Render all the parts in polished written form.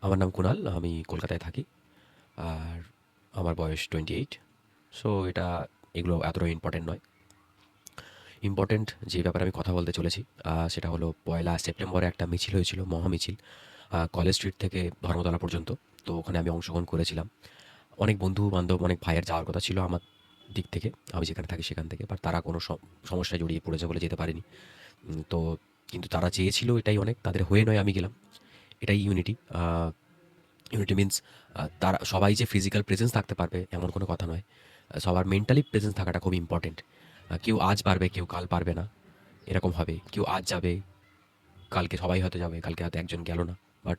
আমার নাম কুনাল। আমি কলকাতায় থাকি। আর আমার বয়স 28। সো এগুলো এতটা ইম্পর্টেন্ট নয়। ইম্পর্টেন্ট যে ব্যাপারে আমি কথা বলতে চলেছি সেটা হলো ১লা সেপ্টেম্বরে একটা মিছিল হয়েছিল, মহামিছিল। কলেজ স্ট্রিট থেকে ধর্মতলা পর্যন্ত। তো ওখানে আমি অংশগ্রহণ করেছিলাম। অনেক বন্ধু-বান্ধব, অনেক ভাইয়ের যাওয়ার কথা ছিল আমার দিক থেকে। আমি যেখানে থাকি সেখান থেকে। বাট তারা কোনো সমস্যায় জড়িয়ে পড়েছে বলে যেতে পারেনি। তো কিন্তু তারা চেয়েছিল, এটাই অনেক। তাদের হয়ে নয় আমি গেলাম। এটাই ইউনিটি। ইউনিটি মিনস তারা সবাই যে ফিজিক্যাল প্রেজেন্স থাকতে পারবে এমন কোনো কথা নয়। সবার মেন্টালি প্রেজেন্স থাকাটা খুব ইম্পর্টেন্ট। কেউ আজ পারবে, কেউ কাল পারবে না। এরকম হবে। কেউ আজ যাবে, কালকে সবাই হয়তো যাবে, কালকে হয়তো একজন গেল না। বাট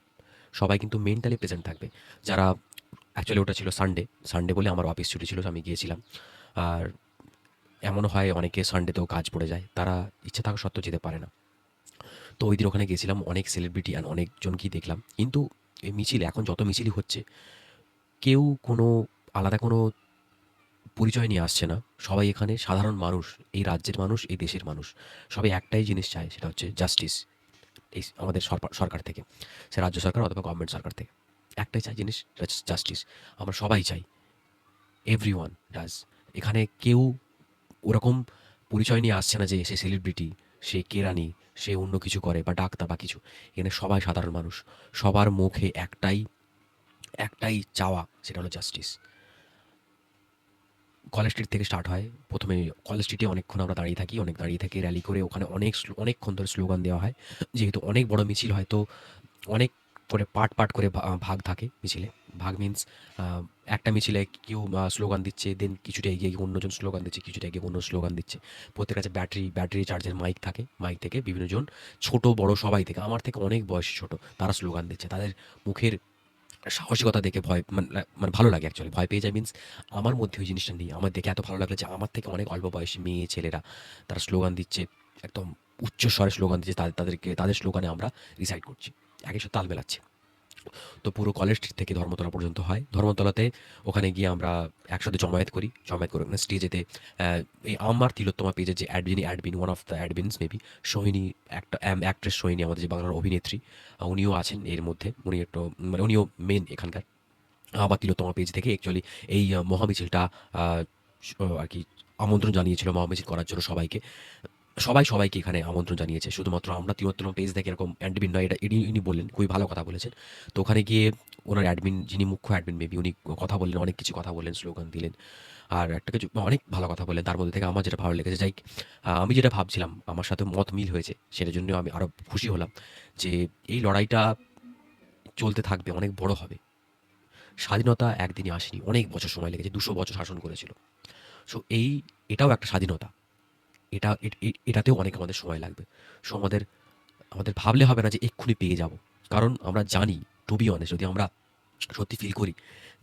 সবাই কিন্তু মেন্টালি প্রেজেন্ট থাকবে। যারা অ্যাকচুয়ালি ওটা ছিল সানডে। সানডে বলে আমার অফিস ছুটি ছিল, আমি গিয়েছিলাম। আর এমনও হয় অনেকে সানডেতেও কাজ পড়ে যায়। তারা ইচ্ছা থাকা সত্ত্বেও যেতে পারে না। তো ওইদিন ওখানে গিয়েছিলাম। অনেক সেলিব্রিটি অ্যান্ড অনেকজনকেই দেখলাম। কিন্তু এই মিছিল, এখন যত মিছিলই হচ্ছে, কেউ কোনো আলাদা কোনো পরিচয় নিয়ে আসছে না। সবাই এখানে সাধারণ মানুষ, এই রাজ্যের মানুষ, এই দেশের মানুষ। সবাই একটাই জিনিস চায়, সেটা হচ্ছে জাস্টিস। আমাদের সরকার থেকে। সে রাজ্য সরকার অথবা গভর্নমেন্ট সরকার থেকে। একটাই চাই জিনিস, জাস্টিস। আমরা সবাই চাই। Everyone does. এখানে কেউ ওরকম পরিচয় নিয়ে আসছে না যে সে সেলিব্রিটি, সে কেরানি, সে অন্য কিছু করে বা ডাক্তার বা কিছু। এখানে সবাই সাধারণ মানুষ। সবার মুখে একটাই চাওয়া, সেটা হলো জাস্টিস। কলেজ স্ট্রিট থেকে স্টার্ট হয়। ১ম এ কলেজ স্ট্রিটে অনেকক্ষণ আমরা দাঁড়িয়ে থাকি। অনেক দাঁড়িয়ে থেকে র্যালি করে ওখানে অনেকক্ষণ ধরে স্লোগান দেওয়া হয়। যেহেতু অনেক বড় মিছিল হয়, তো অনেক করে পার্ট করে ভাগ থাকে মিছিলে। ভাগ মিনস আ একটা মিছিলে কেউ স্লোগান দিচ্ছে, দেন কিছুটা এগিয়ে গিয়ে অন্যজন স্লোগান দিচ্ছে, কিছুটা এগিয়ে অন্য স্লোগান দিচ্ছে। প্রত্যেকের কাছে ব্যাটারি চার্জের মাইক থাকে। মাইক থেকে বিভিন্নজন, ছোট বড় সবাই থেকে, আমার থেকে অনেক বয়সী ছোট, তারা স্লোগান দিচ্ছে। তাদের মুখের সাহসিকতা দেখে ভয় মানে ভালো লাগে অ্যাকচুয়ালি। ভয় পেয়ে যায় মিনস আমার মধ্যে ওই জিনিসটা নেই। আমার দেখে এত ভালো লাগলো যে আমার থেকে অনেক অল্প বয়সী মেয়ে ছেলেরা তারা স্লোগান দিচ্ছে। একদম উচ্চস্বরে স্লোগান দিচ্ছে। তাদের স্লোগানে আমরা রিসাইট করছি। একই সাথে তাল মেলাচ্ছি। তো পুরো কলেজ স্ট্রিট থেকে ধর্মতলা পর্যন্ত হয়। ধর্মতলাতে ওখানে গিয়ে আমরা একসাথে জমায়েত করি। জমায়েত করে ওখানে স্টেজেতে অ্যা এই আমার তিলোত্তমা পেজের যে admin, one of the admins maybe Sohini, একটা অ্যাক্ট্রেস সোহিনী, আমাদের যে বাংলার অভিনেত্রী, উনিও আছেন এর মধ্যে। উনি একটু মানে উনিও মেইন এখানকার। আমার তিলোত্তমা পেজ থেকে অ্যাকচুয়ালি এই মহামিছিলটা আ আরকি আমন্ত্রণ জানিয়েছিল মহামিছিল করার জন্য সবাইকে। সবাইকে এখানে আমন্ত্রণ জানিয়েছে। শুধুমাত্র আমরা তিলোত্তমা পেজ থেকে এরকম অ্যাডমিন নয়, এটা ইনি বললেন। খুবই ভালো কথা বলেছেন। তো ওখানে গিয়ে ওনার অ্যাডমিন, যিনি মুখ্য অ্যাডমিন মেবি, উনি কথা বললেন, অনেক কিছু কথা বললেন, স্লোগান দিলেন। আর একটা কিছু অনেক ভালো কথা বললেন। তার মধ্যে থেকে আমার যেটা ভালো লেগেছে, আমি যেটা ভাবছিলাম আমার সাথে মত মিল হয়েছে। সেটার জন্য আমি আরো খুশি হলাম যে এই লড়াইটা চলতে থাকবে, অনেক বড় হবে। স্বাধীনতা একদিনে আসেনি। অনেক বছর সময় লেগেছে। ২০০ বছর শাসন করেছিল। সো এটাও একটা স্বাধীনতা। এটাতেও অনেক আমাদের সময় লাগবে। সো আমাদের ভাবলে হবে না যে এক্ষুনি পেয়ে যাব। কারণ আমরা জানি, টু বি অনেস্ট, যদি আমরা সত্যি ফিল করি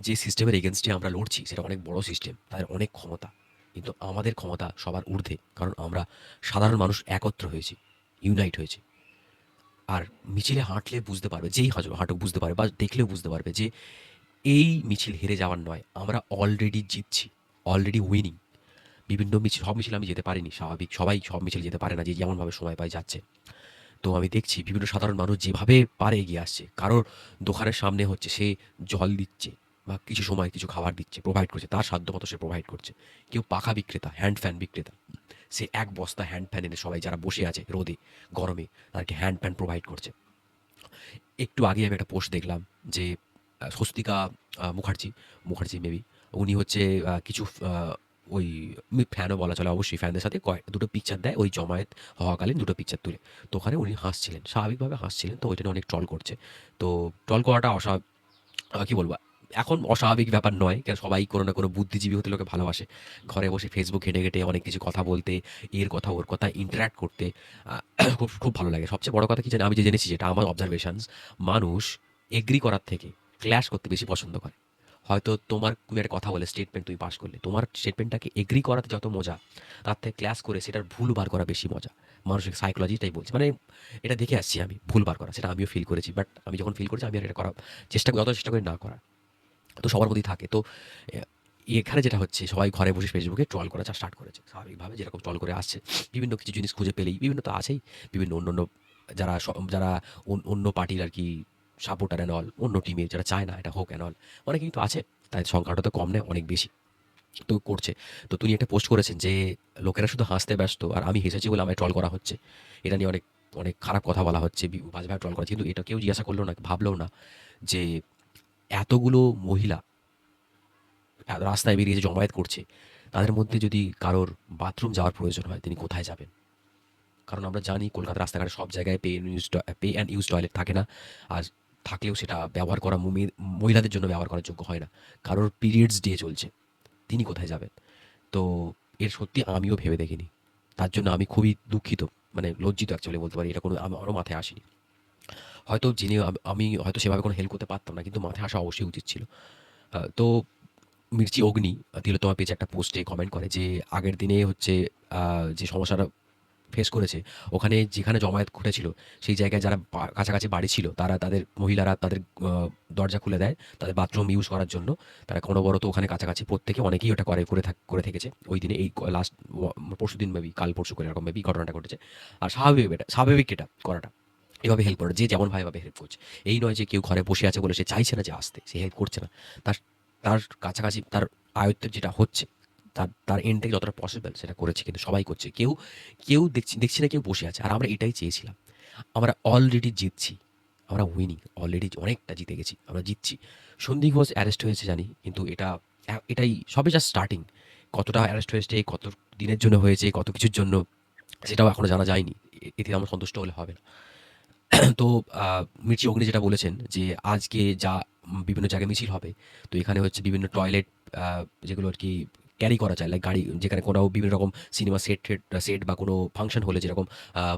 যে সিস্টেমের এগেইনস্টে আমরা লড়ছি, সেটা অনেক বড় সিস্টেম। তাদের অনেক ক্ষমতা। কিন্তু আমাদের ক্ষমতা সবার ঊর্ধ্বে। কারণ আমরা সাধারণ মানুষ একত্র হয়েছি, ইউনাইট হয়েছি। আর মিছিলে হাঁটলে বুঝতে পারবে, যেই হাঁটুক বুঝতে পারবে বা দেখলেও বুঝতে পারবে যে এই মিছিল হেরে যাওয়ার নয়। আমরা অলরেডি জিতছি। Already winning. সব মিছিল আমি যেতে পারিনি, স্বাভাবিক। সবাই সব মিছিল যেতে পারে না, যে যেমনভাবে সময় পায় যাচ্ছে। তো আমি দেখছি বিভিন্ন সাধারণ মানুষ যেভাবে পারে এগিয়ে আসছে। কারোর দোকানের সামনে হচ্ছে, সে জল দিচ্ছে বা কিছু সময় কিছু খাবার দিচ্ছে, প্রোভাইড করছে। তার সাধ্যমতো সে প্রোভাইড করছে। কেউ পাখা বিক্রেতা, হ্যান্ড ফ্যান বিক্রেতা। সে এক বস্তা হ্যান্ড ফ্যান এনে সবাই যারা বসে আছে রোদে, গরমে, তাদেরকে হ্যান্ড ফ্যান প্রোভাইড করছে। একটু আগেই আমি একটা পোস্ট দেখলাম যে স্বস্তিকা মুখার্জি মেবি, উনি হচ্ছে কিছু ওই ফ্যানও বলা চলে অবশ্যই, ফ্যানদের সাথে দুটো পিকচার দেয় ওই জমায়েত হওয়াকালীন, দুটো পিকচার তুলে। তো ওখানে উনি হাসছিলেন, স্বাভাবিকভাবে হাসছিলেন। তো ওইটা নিয়ে অনেক ট্রল করছে। তো ট্রল করাটা কি বলবো, এখন অস্বাভাবিক ব্যাপার নয়। কারণ সবাই কোনো না কোনো বুদ্ধিজীবী হতে লোকে ভালোবাসে। ঘরে বসে ফেসবুক ঘেঁটে অনেক কিছু কথা বলতে, এর কথা ওর কথা ইন্টারেক্ট করতে আ খুব ভালো লাগে। সবচেয়ে বড় কথা কি জানেন? আমি জেনেছি, যেটা আমার অবজারভেশনস, মানুষ এগ্রি করার থেকে ক্ল্যাশ করতে বেশি পছন্দ করে। হয়তো তোমার কোনো একটা কথা বলে স্টেটমেন্ট তুমি পাস করলে, তোমার স্টেটমেন্টটাকে এগ্রি করাতে যত মজা, তার থেকে ক্ল্যাশ করে সেটার ভুল বার করা বেশি মজা। মানসিক সাইকোলজিটাই বলছি। মানে এটা দেখে আসছি আমি, ভুল বার করা। সেটা আমিও ফিল করেছি। বাট আমি যখন ফিল করেছি, আমি আর এটা করার চেষ্টা করি না করার। তো সবার মধ্যেই থাকে। তো এ এখানে যেটা হচ্ছে, সবাই ঘরে বসে ফেসবুকে ট্রল করা স্টার্ট করেছে। স্বাভাবিকভাবে যেরকম ট্রল করে আসছে। বিভিন্ন কিছু জিনিস খুঁজে পেলেই, বিভিন্ন তো আছেই। বিভিন্ন অন্যান্য যারা অন্য পার্টির আরকি সাপোর্টার অ্যান্ড অল, অন্য টিমের যারা চায় না এটা হোক অ্যান্ড অল, অনেকে কিন্তু আছে, তাই সংখ্যাটা তো কম নয়, অনেক বেশি। তো করছে। তো তিনি একটা পোস্ট করেছেন যে, "লোকেরা শুধু হাসতে ব্যস্ত আর আমি হেসেছি বলে আমায় ট্রল করা হচ্ছে। এটা নিয়ে অনেক, অনেক খারাপ কথা বলা হচ্ছে, বাজেভাবে ট্রল করা হচ্ছে।" কিন্তু এটা কেউ জিজ্ঞাসা করলো না, ভাবলেও না যে এতগুলো মহিলা রাস্তায় বেরিয়ে যে জমায়েত করছে, তাদের মধ্যে যদি কারোর বাথরুম যাওয়ার প্রয়োজন হয়, তিনি কোথায় যাবেন? কারণ আমরা জানি কলকাতার রাস্তাঘাটে সব জায়গায় পে অ্যান্ড ইউজ টয়লেট থাকে না। আর থাকলেও সেটা ব্যবহার করা মহিলাদের জন্য ব্যবহার করার যোগ্য হয় না। কারোর পিরিয়ডস ডে চলছে, তিনি কোথায় যাবেন? তো এর সত্যি আমিও ভেবে দেখিনি। তার জন্য আমি খুবই দুঃখিত। মানে লজ্জিত অ্যাকচুয়ালি বলতে পারি। এটা কোনো আমারও মাথায় আসেনি। হয়তো জেনেও আমি হয়তো সেভাবে কোনো হেল্প করতে পারতাম না। কিন্তু মাথায় আসা অবশ্যই উচিত ছিল। তো মির্চি অগ্নি তিলোত্তমা পেজে একটা পোস্টে কমেন্ট করে যে, আগের দিনে হচ্ছে আ যে সমস্যাটা ফেস করেছে, ওখানে যেখানে জমায়েত ঘটেছিল, সেই জায়গায় যারা কাছাকাছি বাড়ি ছিল, তারা তাদের মহিলারা তাদের আ দরজা খুলে দেয়, তাদের বাথরুম ইউজ করার জন্য। তারা অনবরত ওখানে কাছাকাছি প্রত্যেকে অনেকেই ওটা করে থেকেছে ওই দিনে। এই লাস্ট পরশুদিন মেবি, কাল পরশু করে এরকম মেবি ঘটনাটা ঘটেছে। আর স্বাভাবিক এটা করাটা। এভাবে হেল্প করা। যে যেমনভাবে ভাবে হেল্প করছে। এই নয় যে কেউ ঘরে বসে আছে বলে সে চাইছে না যে আসতে। সে হেল্প করছে না। তার তার কাছাকাছি তার আয়ত্তের যেটা হচ্ছে, তার এন্ড থেকে যতটা পসিবল সেটা করেছে। কিন্তু সবাই করছে। কেউ দেখছি না কেউ বসে আছে। আর আমরা এটাই চেয়েছিলাম। আমরা অলরেডি জিতছি। আমরা উইনিং। অলরেডি অনেকটা জিতে গেছি। আমরা জিতছি। সন্দীপ ঘোষ অ্যারেস্ট হয়েছে জানি। কিন্তু এটাই সবে জাস্ট স্টার্টিং। কতটা অ্যারেস্ট হয়েছে, কত দিনের জন্য হয়েছে, কত কিছুর জন্য, সেটাও এখনো জানা যায়নি। এতে আমরা সন্তুষ্ট হলে হবে না। তো আ মির্চি অগ্নি যেটা বলেছেন যে, আজকে বিভিন্ন জায়গায় মিছিল হবে। তো এখানে হচ্ছে বিভিন্ন টয়লেট আ যেগুলো আরকি ক্যারি করা যায়। লাইক গাড়ি যেখানে কোনো বিভিন্ন রকম সিনেমা সেট বা কোনো ফাংশন হলে যেরকম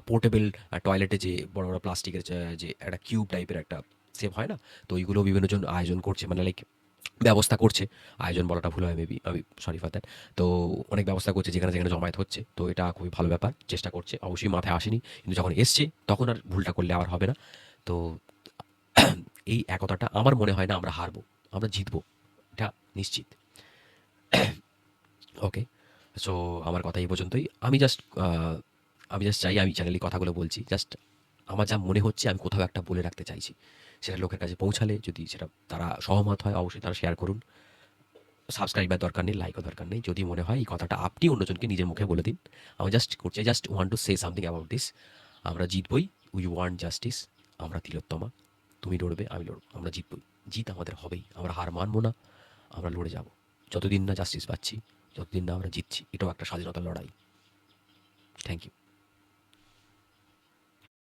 পোর্টেবল টয়লেটে যে বড়, বড় প্লাস্টিকের যে একটা কিউব টাইপের একটা শেপ হয় না? তো ওইগুলো বিভিন্ন জন আয়োজন করছে। মানে লাইক ব্যবস্থা করছে। আয়োজন বলাটা ভুল হয় মেবি। আমি সরি ফর দ্যাট। তো অনেক ব্যবস্থা করছে যেখানে জমায়েত হচ্ছে। তো এটা খুবই ভালো ব্যাপার। চেষ্টা করছে। অবশ্যই মাথায় আসেনি। কিন্তু যখন এসছে তখন আর ভুলটা করলে আর হবে না। তো এই একতাটা আমার মনে হয় না আমরা হারবো। আমরা জিতবো। এটা নিশ্চিত। ওকে। সো আমার কথা এই পর্যন্তই। আমি জাস্ট চাই, আমি চ্যানেলে কথাগুলো বলছি। জাস্ট আমার যা মনে হচ্ছে আমি কোথাও একটা বলে রাখতে চাইছি। সেটা লোকের কাছে পৌঁছালে যদি সেটা তারা সহমত হয় অবশ্যই তারা শেয়ার করুন। সাবস্ক্রাইবার দরকার নেই, লাইকও দরকার নেই। যদি মনে হয় এই কথাটা আপনি অন্যজনকে নিজের মুখে বলে দিন। আমি জাস্ট করছি, I just want to say something about this. আমরা জিতবই। We want justice. আমরা তিলোত্তমা। তুমি লড়বে, আমি লড়ব। আমরা জিতবই। জিত আমাদের হবেই। আমরা হার মানব না। আমরা লড়ে যাব। যতদিন না জাস্টিস পাচ্ছি, যতদিন না আমরা জিতছি। এটাও একটা স্বাধীনতার লড়াই। Thank you.